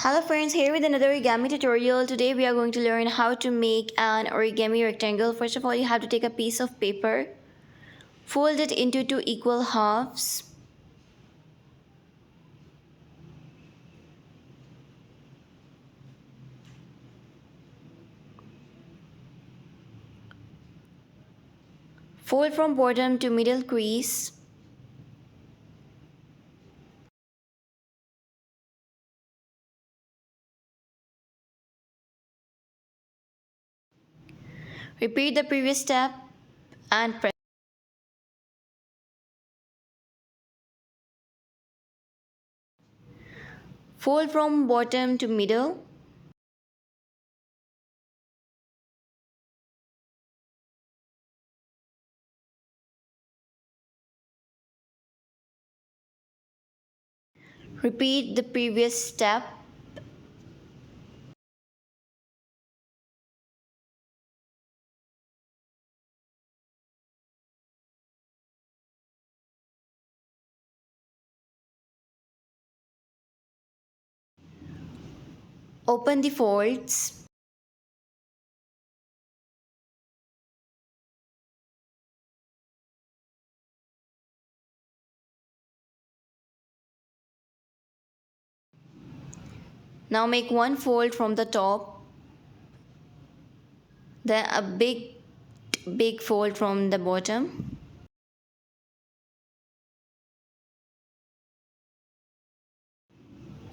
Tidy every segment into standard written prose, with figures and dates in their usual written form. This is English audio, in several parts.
Hello friends, here with another origami tutorial. Today we are going to learn how to make an origami rectangle. First of all, you have to take a piece of paper, fold it into two equal halves. Fold from bottom to middle crease. Repeat the previous step and press. Fold from bottom to middle. Repeat the previous step. Open the folds. Now make one fold from the top, then a big fold from the bottom.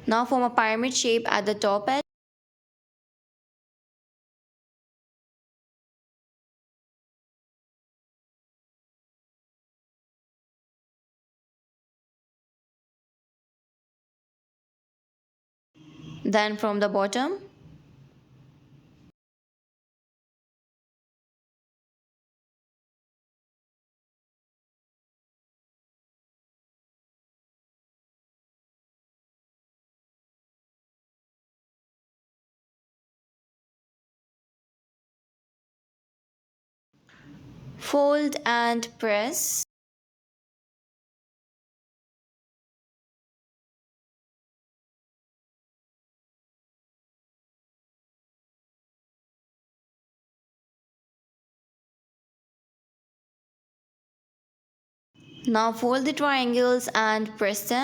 Now form a pyramid shape at the top edge. Then from the bottom, fold and press. Now fold the triangles and press them.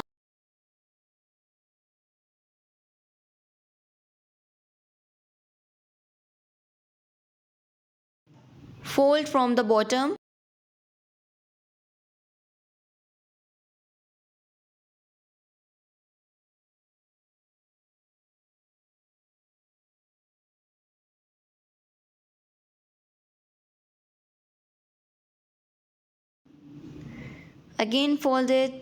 Fold from the bottom. Again fold it.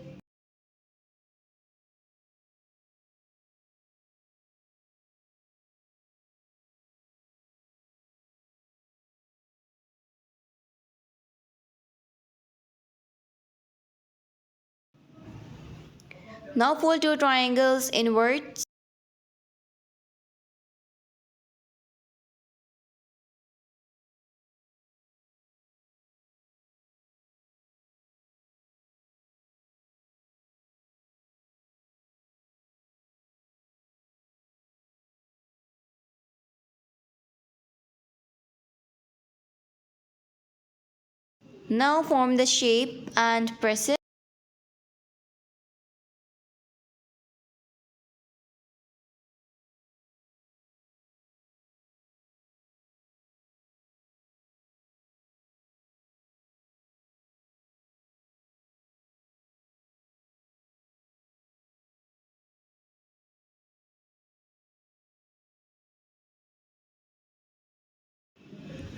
Now fold two triangles inwards. Now form the shape and press it.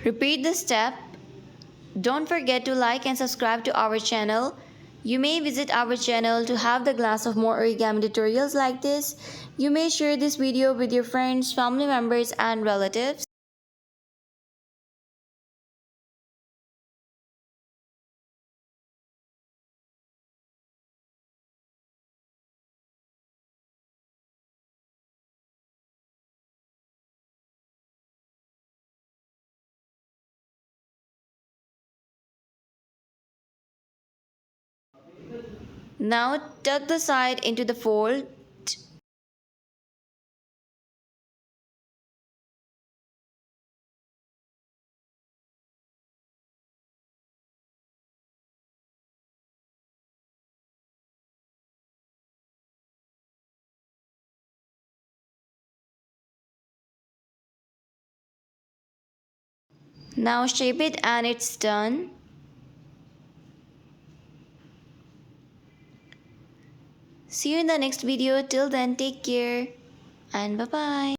Repeat the step. Don't forget to like and subscribe to our channel. You may visit our channel to have the glass of more origami tutorials like this. You may share this video with your friends, family members and relatives. Now tuck the side into the fold. Now shape it and it's done. See you in the next video. Till then, take care and bye bye.